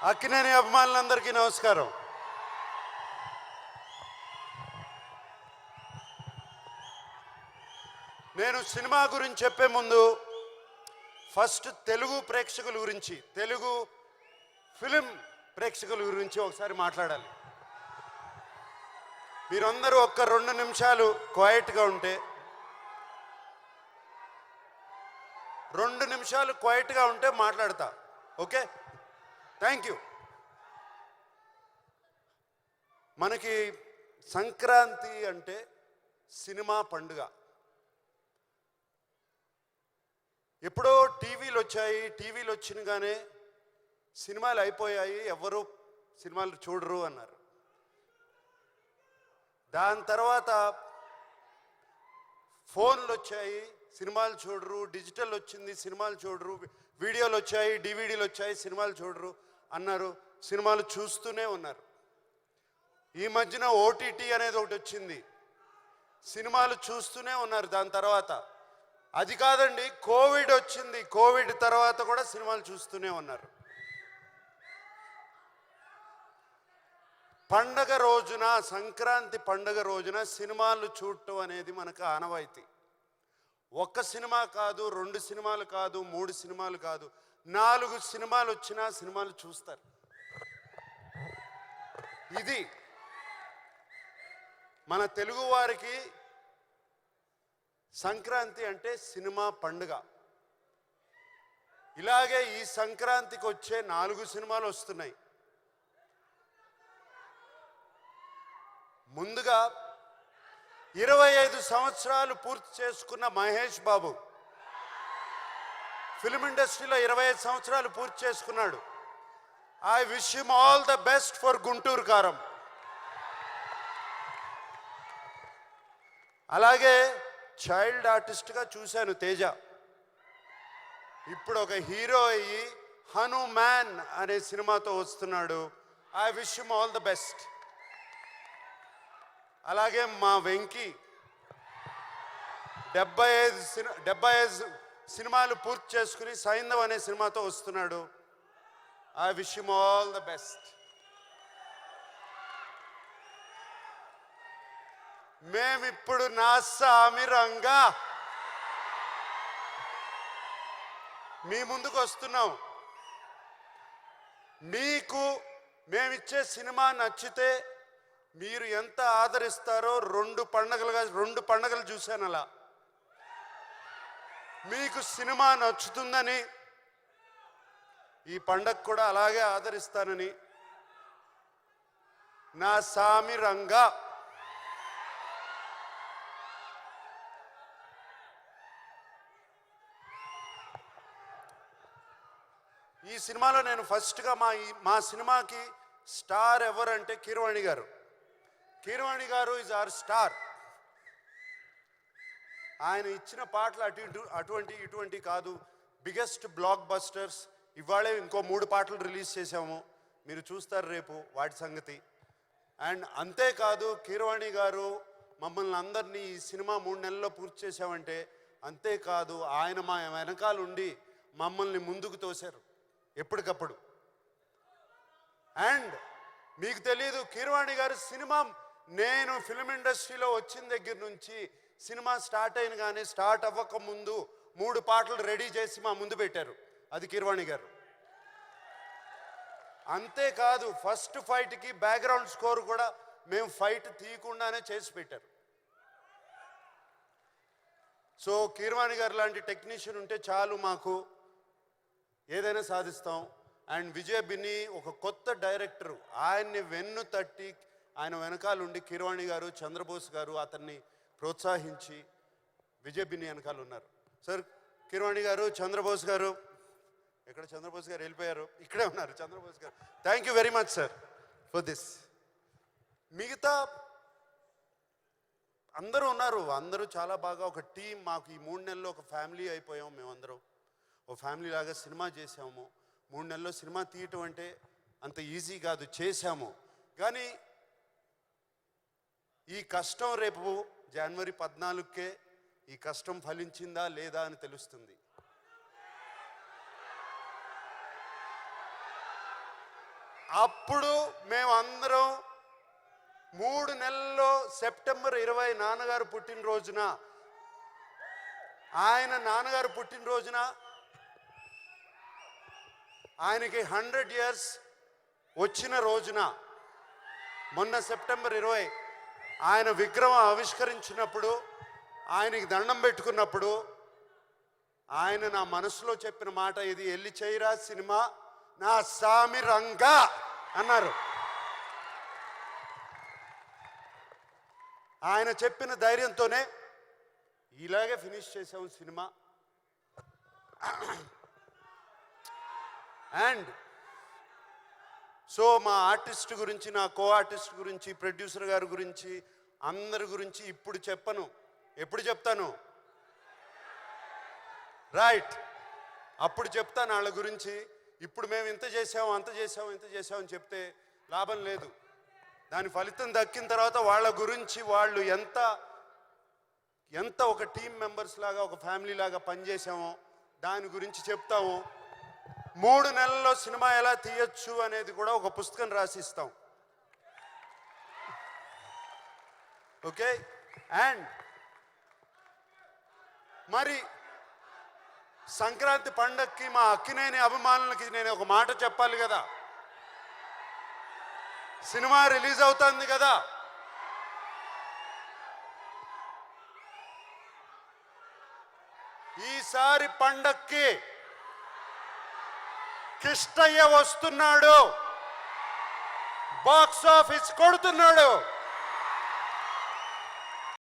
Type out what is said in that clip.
అక్కినేని అభిమానులందరికీ నమస్కారం. నేను సినిమా గురించి చెప్పే ముందు ఫస్ట్ తెలుగు ప్రేక్షకుల గురించి, తెలుగు ఫిలిం ప్రేక్షకుల గురించి ఒకసారి మాట్లాడాలి. మీరందరూ ఒక్క 2 నిమిషాలు క్వైట్గా ఉంటే, 2 నిమిషాలు క్వైట్గా ఉంటే మాట్లాడతా. Okay, thank you. మనకి సంక్రాంతి అంటే సినిమా పండుగ. ఎప్పుడో టీవీలు వచ్చాయి, టీవీలు వచ్చినగానే సినిమాలు అయిపోయాయి, ఎవరు సినిమాలు చూడరు అన్నారు. దాని తర్వాత ఫోన్లు వచ్చాయి, సినిమాలు చూడరు. డిజిటల్ వచ్చింది, సినిమాలు చూడరు. వీడియోలు వచ్చాయి, డివిడీలు వచ్చాయి, సినిమాలు చూడరు అన్నారు. సినిమాలు చూస్తూనే ఉన్నారు. ఈ మధ్యన ఓటీటీ అనేది ఒకటి వచ్చింది, సినిమాలు చూస్తూనే ఉన్నారు. దాని తర్వాత అది కాదండి, కోవిడ్ వచ్చింది, కోవిడ్ తర్వాత కూడా సినిమాలు చూస్తూనే ఉన్నారు. పండగ రోజున, సంక్రాంతి పండగ రోజున సినిమాలు చూడటం అనేది మనకు ఆనవాయితీ. ఒక్క సినిమా కాదు, 2 సినిమాలు కాదు, 3 సినిమాలు కాదు, 4 సినిమాలు వచ్చినా సినిమాలు చూస్తారు. ఇది మన తెలుగు వారికి సంక్రాంతి అంటే సినిమా పండుగ. ఇలాగే ఈ సంక్రాంతికి వచ్చే 4 సినిమాలు వస్తున్నాయి. ముందుగా 25 సంవత్సరాలు పూర్తి చేసుకున్న మహేష్ బాబు ఫిలిం ఇండస్ట్రీలో 25 సంవత్సరాలు పూర్తి చేసుకున్నాడు. I wish him all the best for Guntur కారం. అలాగే చైల్డ్ ఆర్టిస్ట్గా చూశాను తేజ. ఇప్పుడు ఒక హీరో అయ్యి హనుమాన్ అనే సినిమాతో వస్తున్నాడు. I wish him all the best. అలాగే మా వెంకీ 75 సినిమాలు పూర్తి చేసుకుని సైంధవ్ అనే సినిమాతో వస్తున్నాడు. I wish him all the best. మేమిప్పుడు నా సామిరంగా మీ ముందుకు వస్తున్నాం. మీకు మేమిచ్చే సినిమా నచ్చితే మీరు ఎంత ఆదరిస్తారో 2 పండగలు చూశాను. అలా మీకు సినిమా నచ్చుతుందని ఈ పండగ కూడా అలాగే ఆదరిస్తానని నా సామిరంగా ఈ సినిమాలో నేను ఫస్ట్గా మా సినిమాకి స్టార్ ఎవరంటే కీరవాణి గారు. కీరవాణి గారు ఈజ్ అవర్ స్టార్. ఆయన ఇచ్చిన పాటలు ఇటువంటి కాదు, బిగ్గెస్ట్ బ్లాక్ బస్టర్స్. ఇవాళే ఇంకో 3 పాటలు రిలీజ్ చేసాము, మీరు చూస్తారు రేపు వాటి సంగతి. అండ్ అంతేకాదు, కీరవాణి గారు మమ్మల్ని అందరినీ ఈ సినిమా 3 నెలల్లో పూర్తి చేసామంటే అంతేకాదు, ఆయన మా వెనకాల ఉండి మమ్మల్ని ముందుకు తోశారు ఎప్పటికప్పుడు. అండ్ మీకు తెలీదు, కీరవాణి గారు సినిమా, నేను ఫిలిం ఇండస్ట్రీలో వచ్చిన దగ్గర నుంచి సినిమా స్టార్ట్ అయిన కానీ స్టార్ట్ అవ్వక ముందు 3 పాటలు రెడీ చేసి మా ముందు పెట్టారు. అది కీరవాణి గారు. అంతేకాదు, ఫస్ట్ ఫైట్కి బ్యాక్గ్రౌండ్ స్కోర్ కూడా మేము ఫైట్ తీయకుండానే చేసి పెట్టారు. సో కీరవాణి గారు లాంటి టెక్నీషియన్ ఉంటే చాలు, మాకు ఏదైనా సాధిస్తాం. అండ్ విజయ్ బిన్ని ఒక కొత్త డైరెక్టరు, ఆయన్ని వెన్ను తట్టి ఆయన వెనకాలండి కీరవాణి గారు, చంద్రబోస్ గారు అతన్ని ప్రోత్సహించి విజయ్ బిన్ని వెనకాల ఉన్నారు. సార్, కీరవాణి గారు, చంద్రబోస్ గారు, ఎక్కడ చంద్రబోస్ గారు వెళ్ళిపోయారు, ఇక్కడే ఉన్నారు చంద్రబోస్ గారు. Thank you very much sir for this. మిగతా అందరూ ఉన్నారు, అందరూ చాలా బాగా ఒక టీం. మాకు ఈ 3 నెలల్లో ఒక ఫ్యామిలీ అయిపోయాం. మేమందరం ఒక ఫ్యామిలీ లాగా సినిమా చేసాము. 3 నెలల్లో సినిమా తీయటం అంటే అంత ఈజీ కాదు, చేశాము. కానీ ఈ కష్టం రేపు జనవరి 14కే ఈ కష్టం ఫలించిందా లేదా అని తెలుస్తుంది. అప్పుడు మేమందరం 3 నెలల్లో సెప్టెంబర్ 20 నాన్నగారు పుట్టినరోజున, నాన్నగారు పుట్టినరోజున ఆయనకి 100 years వచ్చిన రోజున, మొన్న సెప్టెంబర్ 20 ఆయన విగ్రహం ఆవిష్కరించినప్పుడు, ఆయనకి దండం పెట్టుకున్నప్పుడు ఆయన నా మనసులో చెప్పిన మాట ఇది, ఎల్లి చేయరా సినిమా నా సామి రంగా అన్నారు. ఆయన చెప్పిన ధైర్యంతోనే ఇలాగే ఫినిష్ చేసాము సినిమా. అండ్ సో మా ఆర్టిస్ట్ గురించి, నా కో ఆర్టిస్ట్ గురించి, ప్రొడ్యూసర్ గారి గురించి, అందరి గురించి ఇప్పుడు చెప్పను. ఎప్పుడు చెప్తాను? రైట్, అప్పుడు చెప్తాను వాళ్ళ గురించి. ఇప్పుడు మేము ఇంత చేసాము, అంత చేసాము, ఇంత చేసామని చెప్తే లాభం లేదు. దాని ఫలితం దక్కిన తర్వాత వాళ్ళ గురించి, వాళ్ళు ఎంత ఒక టీం మెంబర్స్ లాగా, ఒక ఫ్యామిలీ లాగా పనిచేసామో దాని గురించి చెప్తాము. 3 నెలల్లో సినిమా ఎలా తీయచ్చు అనేది కూడా ఒక పుస్తకం రాసిస్తాం. ఓకే. అండ్ మరి సంక్రాంతి పండగకి మా అక్కినేని అభిమానులకి నేను ఒక మాట చెప్పాలి కదా. సినిమా రిలీజ్ అవుతుంది కదా, ఈసారి పండక్కి కిష్టయ్య వస్తున్నాడు, బాక్స్ ఆఫీస్ కొడుతున్నాడు.